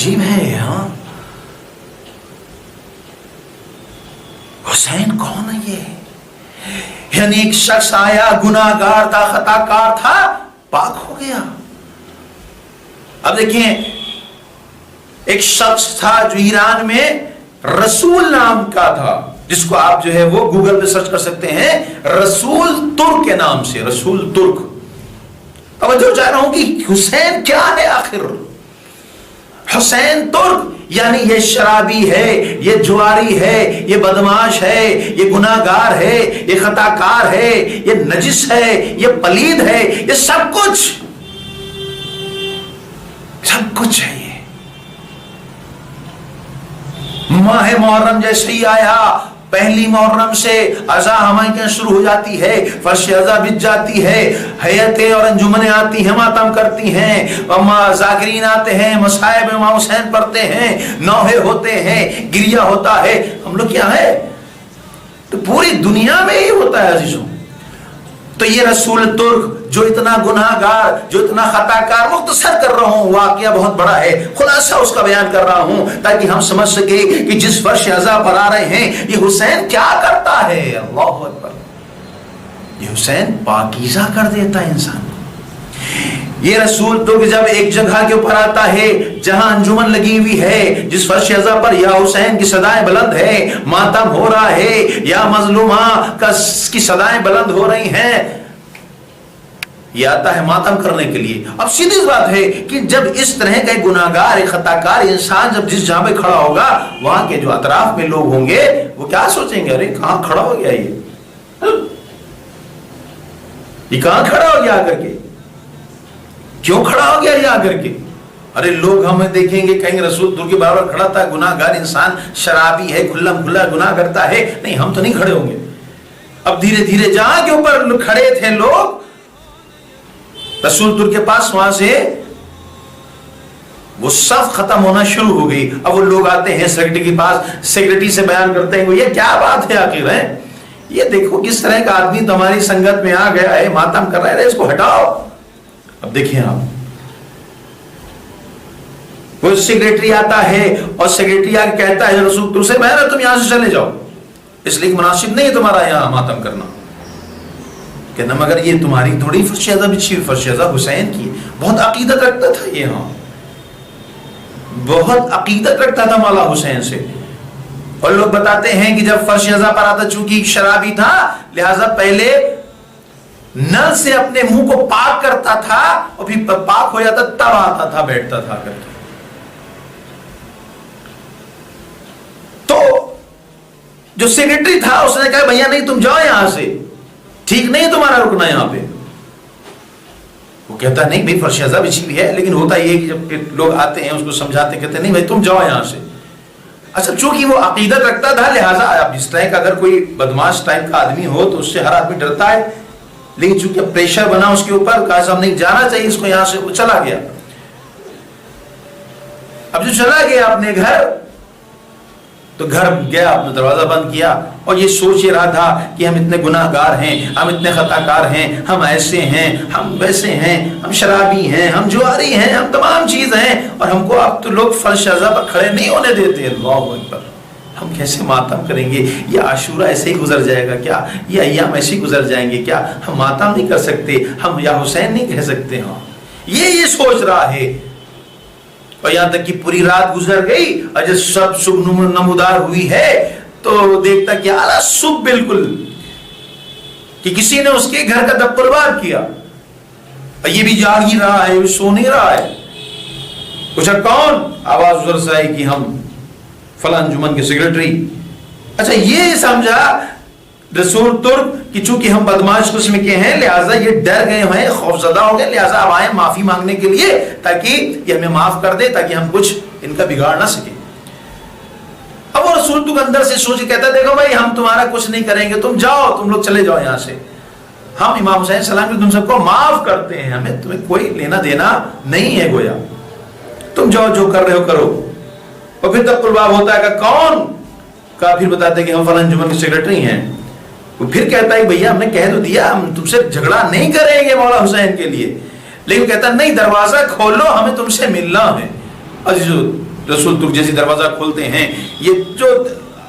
عجیب ہے ہاں. حسین کون ہے یہ؟ یعنی ایک شخص آیا، گناہ گار تھا، خطا کار تھا، پاک ہو گیا. اب دیکھیں ایک شخص تھا جو ایران میں رسول نام کا تھا، جس کو آپ جو ہے وہ گوگل پہ سرچ کر سکتے ہیں، رسول ترک کے نام سے، رسول ترک. اب جو چاہ رہا ہوں کہ حسین کیا ہے آخر؟ حسین ترک یعنی یہ شرابی ہے، یہ جواری ہے، یہ بدماش ہے، یہ گناہ گار ہے، یہ خطا کار ہے، یہ نجس ہے، یہ پلید ہے، یہ سب کچھ ہے. یہ ماہ محرم جیسے ہی آیا، پہلی محرم سے عزا ہمائیاں شروع ہو جاتی ہے، فرش عزا بچ جاتی ہے، حیتیں اور انجمنیں آتی ہیں، ماتم کرتی ہیں، ذاکرین آتے ہیں، مصائب امام حسین پڑھتے ہیں، نوحے ہوتے ہیں، گریہ ہوتا ہے. ہم لوگ کیا ہے تو پوری دنیا میں ہی ہوتا ہے عزیزوں. تو یہ رسول ترک جو اتنا گناہ گار، جو اتنا خطا کار، مختصر کر رہا ہوں، واقعہ بہت بڑا ہے، خلاصہ اس کا بیان کر رہا ہوں تاکہ ہم سمجھ سکے کہ جس فرش عزا پر آ رہے ہیں یہ حسین کیا کرتا ہے. اللہ اکبر. یہ حسین پاکیزہ کر دیتا ہے انسان کو. یہ رسول ترک جب ایک جگہ کے اوپر آتا ہے جہاں انجمن لگی ہوئی ہے، جس فرش عزا پر یا حسین کی صدائیں بلند ہے، ماتم ہو رہا ہے، یا مظلومہ کی صدائیں بلند ہو رہی ہیں، یہ آتا ہے ماتم کرنے کے لیے. اب سیدھی بات ہے کہ جب اس طرح کا ایک گناہگار، ایک خطا کار انسان جب جس جہاں پہ کھڑا ہوگا، وہاں کے جو اطراف میں لوگ ہوں گے وہ کیا سوچیں گے؟ ارے کہاں کھڑا ہو گیا یہ کہاں کھڑا ہو گیا آ کر کے؟ کیوں کھڑا ہو گیا یہ آ کر کے؟ ارے لوگ ہمیں دیکھیں گے کہیں گے رسول ترک کے برابر کھڑا تھا، گناہ گار انسان، شرابی ہے، کھلم کھلا گناہ کرتا ہے. نہیں، ہم تو نہیں کھڑے ہوں گے. اب دھیرے دھیرے جہاں کے اوپر کھڑے تھے لوگ رسول ترک کے پاس، وہاں سے وہ صف ختم ہونا شروع ہو گئی. اب وہ لوگ آتے ہیں سیکرٹری کے پاس، سیکرٹری سے بیان کرتے ہیں وہ یہ کیا بات ہے آخر ہے؟ یہ دیکھو کس طرح کا آدمی تمہاری سنگت میں آ گیا ہے، ماتم کر رہا ہے، اس کو ہٹاؤ. اب دیکھیں آپ، وہ سیکرٹری آتا ہے اور سیکرٹری آ کے کہتا ہے رسول ترک سے، بہرحال تم یہاں سے چلے جاؤ، اس لیے مناسب نہیں ہے تمہارا یہاں ماتم کرنا. کہنا مگر یہ تمہاری تھوڑی فرش عزا بچھی ہوئی، فرش عزا حسین کی. بہت عقیدت رکھتا تھا یہ، ہاں بہت عقیدت رکھتا تھا مولا حسین سے. اور لوگ بتاتے ہیں کہ جب فرش عزا پر آتا، چونکہ شرابی تھا لہذا پہلے نل سے اپنے منہ کو پاک کرتا تھا اور پھر پاک ہو جاتا تب آتا تھا، بیٹھتا تھا کر کے. تو جو سیکرٹری تھا اس نے کہا بھیا نہیں، تم جاؤ یہاں سے، ٹھیک نہیں تمہارا رکنا یہاں پہ. وہ کہتا نہیں بھائی فرش عزا بچھی ہوئی ہے، لیکن ہوتا یہ کہ جب لوگ آتے ہیں اس کو سمجھاتے، کہتے نہیں بھائی تم جاؤ یہاں سے. اچھا چونکہ وہ عقیدت رکھتا تھا لہٰذا اب اس طرح کا اگر کوئی بدماش ٹائپ کا آدمی ہو تو اس سے ہر آدمی ڈرتا ہے، لیکن چونکہ پریشر بنا اس کے اوپر، کہا صاحب نہیں جانا چاہیے اس کو یہاں سے. وہ چلا گیا. اب جو چلا گیا اپنے گھر، تو گھر گیا، اپنا دروازہ بند کیا اور یہ سوچ رہا تھا کہ ہم اتنے گناہ گار ہیں، ہم اتنے خطا کار ہیں، ہم ایسے ہیں، ہم ویسے ہیں، ہم شرابی ہیں، ہم جواری ہیں، ہم تمام چیز ہیں، اور ہم کو اب تو لوگ فرش عزا پر کھڑے نہیں ہونے دیتے. اللہ اکبر. ہم کیسے ماتم کریں گے؟ یہ عاشورہ ایسے ہی گزر جائے گا کیا؟ یہ ایام ایسے ہی گزر جائیں گے کیا؟ ہم ماتم نہیں کر سکتے، ہم یا حسین نہیں کہہ سکتے. ہاں یہ سوچ رہا ہے. اور یہاں تک کہ پوری رات گزر گئی اور جب سب صبح نمودار ہوئی ہے تو دیکھتا کہ اعلیٰ صبح بالکل کہ کسی نے اس کے گھر کا دپروار کیا، اور یہ بھی جاگ ہی رہا ہے، سو نہیں رہا ہے. پوچھا کون؟ آواز ادھر سے آئی کہ ہم فلاں انجمن کے سیکرٹری. اچھا یہ سمجھا رسول ترک کہ چونکہ ہم بدماش قسم کے ہیں لہٰذا یہ ڈر گئے ہیں، خوفزدہ ہو گئے، لہٰذا اب آئے معافی مانگنے کے لیے تاکہ یہ ہمیں معاف کر دے، تاکہ ہم کچھ ان کا بگاڑ نہ سکیں. اب وہ رسول ترک اندر سے سوچ کہتا ہے دیکھو بھائی ہم تمہارا کچھ نہیں کریں گے، تم جاؤ، تم لوگ چلے جاؤ یہاں سے، ہم امام حسین سلام کی تم سب کو معاف کرتے ہیں، ہمیں تمہیں کوئی لینا دینا نہیں ہے، گویا تم جاؤ جو کر رہے ہو کرو. اور پھر تب الباب ہوتا ہے کہ کون؟ کا پھر بتاتے کہ ہم فلاں انجمن کے سیکرٹری ہیں. وہ پھر کہتا ہے بھیا ہم نے کہہ تو دیا ہم تم سے جھگڑا نہیں کریں گے مولا حسین کے لیے، لیکن کہتا نہیں دروازہ کھولو، ہمیں تم سے ملنا ہے. عزیزو रसूल तुर्क जैसी दरवाजा खोलते हैं, ये जो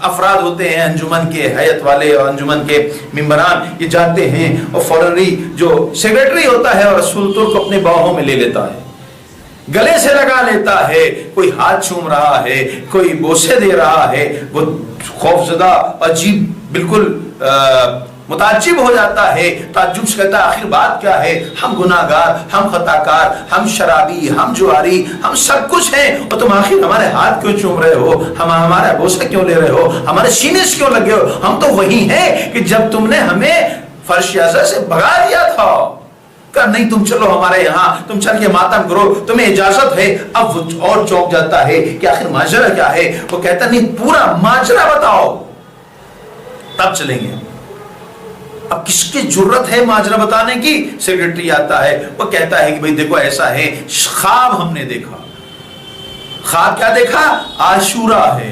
अफराद होते हैं अंजुमन के हयत वाले और अंजुमन के मेंबरान, ये जाते हैं और फौरन जो सेक्रेटरी होता है और रसूल तुर्क अपने बाहों में ले लेता है, गले से लगा लेता है, कोई हाथ चूम रहा है, कोई बोसे दे रहा है, वो खौफजदा अजीब बिल्कुल मुताज्जिब हो जाता है, ताज्जुब से कहता है आखिर बात क्या है, हम गुनाहगार, हम खताकार, हम शराबी, हम जुआरी, हम सब कुछ हैं, और तुम आखिर हमारे हाथ क्यों चूम रहे हो, हम हमारा बोसा क्यों ले रहे हो, हमारे सीने से क्यों लगे हो, हम तो वही हैं कि जब तुमने हमें फर्श अज़ा से भगा दिया था। कहा नहीं तुम चलो हमारे यहाँ, तुम चल के मातम करो, तुम्हें इजाजत है। अब वो और चौंक जाता है कि आखिर माजरा क्या है, वो कहता नहीं पूरा माजरा बताओ तब चलेंगे। अब किसकी जरूरत है माजरा बताने की? सेक्रेटरी आता है, वो कहता है कि भाई देखो ऐसा है, ख्वाब हमने देखा। ख्वाब क्या देखा? आशूरा है,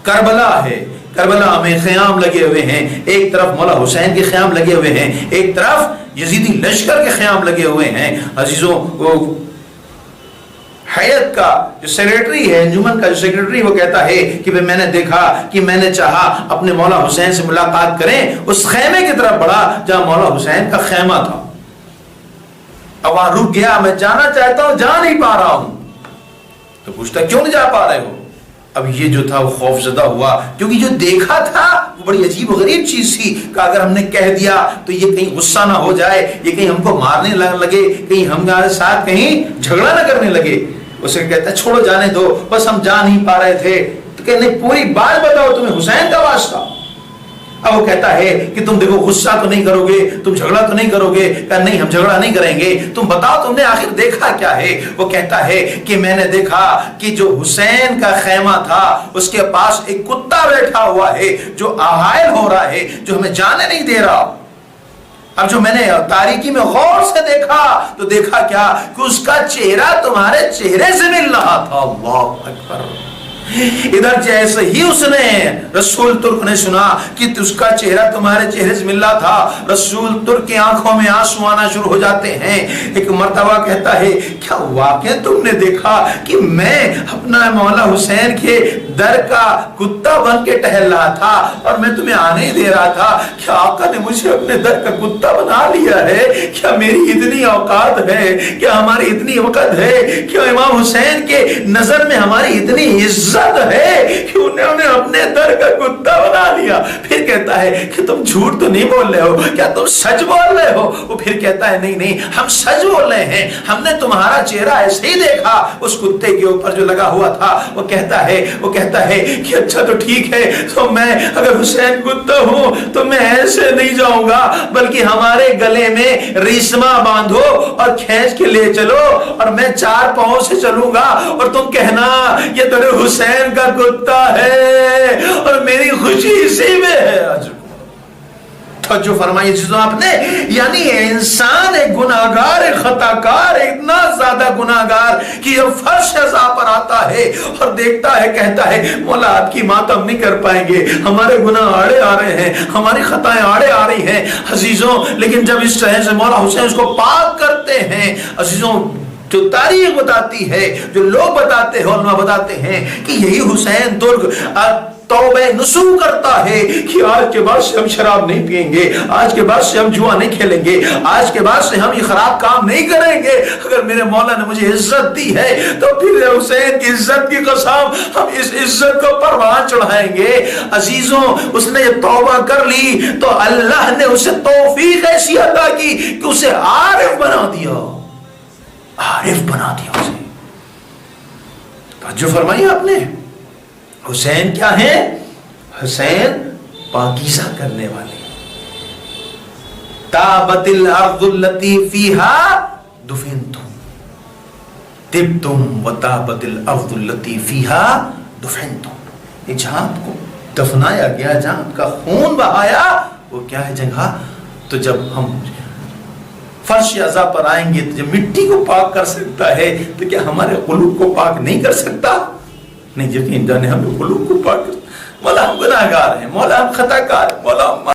करबला है, करबला में ख़याम लगे हुए हैं, एक तरफ मौला हुसैन के ख़याम लगे हुए हैं, एक तरफ यजीदी लश्कर के ख़याम लगे हुए हैं। अजीजों, वो हयत का जो सेक्रेटरी है, अंजुमन का जो सेक्रेटरी, वो कहता है कि भाई मैंने देखा कि मैंने चाहा अपने मौला हुसैन से मुलाकात करें, उस खेमे की तरफ बढ़ा जहां मौला हुसैन का खेमा था। अब वहां रुक गया, मैं जाना चाहता हूं, जा नहीं पा रहा हूं। तो पूछता क्यों नहीं जा पा रहे हो? अब ये जो था वो खौफजदा हुआ, क्योंकि जो देखा था वो बड़ी अजीब गरीब चीज थी कि अगर हमने कह दिया तो ये कहीं गुस्सा ना हो जाए, ये कहीं हमको मारने लगे, कहीं हमारे साथ कहीं झगड़ा ना करने लगे। उसे कहता है छोड़ो जाने दो, बस हम जा नहीं पा रहे थे। तो कहते नहीं पूरी बात बताओ, तुम्हें हुसैन का वास्ता। अब वो कहता है कि तुम देखो गुस्सा तो नहीं करोगे, तुम झगड़ा तो नहीं करोगे? कहा नहीं हम झगड़ा नहीं करेंगे, तुम बताओ तुमने आखिर देखा क्या है? वो कहता है कि मैंने देखा कि जो हुसैन का खेमा था उसके पास एक कुत्ता बैठा हुआ है जो आहाइल हो रहा है, जो हमें जाने नहीं दे रहा। अब जो मैंने तारीकी में गौर से देखा तो देखा क्या कि उसका चेहरा तुम्हारे चेहरे से मिल रहा था। अल्लाह अकबर। इधर जैसे ही उसने रसूल तुर्क ने सुना कि उसका चेहरा तुम्हारे चेहरे से मिल रहा था, रसूल तुर्क की आंखों में आंसू आना शुरू हो जाते हैं। एक मर्तबा कहता है क्या वाकई तुमने देखा कि मैं अपना मौला हुसैन के दर का कुत्ता बन के टहल रहा था और मैं तुम्हें आने ही दे रहा था? क्या आका ने मुझे अपने दर का कुत्ता बना लिया है? क्या मेरी इतनी औकात है? क्या हमारी इतनी वक़्त है? क्या इमाम हुसैन के नजर में हमारी इतनी इज्जत है कि उन्होंने अपने दर का कुत्ता बना लिया? फिर कहता है कि तुम झूठ तो नहीं बोल रहे हो, क्या तुम सच बोल रहे हो? वो फिर कहता है नहीं नहीं हम सच बोल रहे हैं, हमने तुम्हारा चेहरा ऐसे ही देखा उस कुत्ते के ऊपर जो लगा हुआ था। वो कहता है कि अच्छा तो ठीक है, तो मैं अगर हुसैन कुत्ता हूं तो मैं ऐसे नहीं जाऊंगा, बल्कि हमारे गले में रेशमा बांधो और खींच के ले चलो और मैं 4 पांव से चलूंगा और तुम कहना ये तेरे हुसैन का कुत्ता है और मेरी खुशी इसी में है। जो फरमाई चीजों आपने, यानी इंसान एक गुनाहगार, एक खताकार, इतना ज्यादा गुनाहगार कि जब फर्श अज़ा पर आता है और देखता है, कहता है मौला आपकी मातम नहीं कर पाएंगे, हमारे गुनाह आड़े आ रहे हैं, हमारी खताएं आड़े आ रही हैं अजीजों। लेकिन जब इस तरह से मौला हुसैन उसको पाक करते हैं अजीजों, जो तारीख बताती है, जो लोग बताते हैं, उलमा बताते हैं कि यही हुसैन तुर्क तौबे नसूह करता है कि आज के बाद से हम शराब नहीं पिएंगे, आज के बाद से हम जुआ नहीं खेलेंगे, आज के बाद से हम ये खराब काम नहीं करेंगे। अगर मेरे मौला ने मुझे इज्जत दी है तो फिर हुसैन की इज्जत की कसम हम इस इज्जत को परवान चढ़ाएंगे। अजीजों, उसने ये तौबा कर ली तो अल्लाह ने उसे तौफीक ऐसी अता की कि उसे आरिफ बना दिया, आरिफ बना दिया उसे। जो फरमाई आपने, हुसैन क्या है? हुसैन पाकीज़ा करने वाले। ताबतिल अर्ज़ुल्लती फीहा दुफिनतुम तिब्तुम व ताबतिल अर्ज़ुल्लती फीहा दुफिनतुम। ये जहां को दफनाया गया, जहां का खून बहाया, वो क्या है जगह? तो जब हम फर्श अज़ा पर आएंगे तो जब मिट्टी को पाक कर सकता है तो क्या हमारे कुलूब को पाक नहीं कर सकता? नहीं, यकीन जाने हमें कुलूब को पाक कर। मौला हम गुनाहगार हैं, मौला हम खताकार हैं, मौला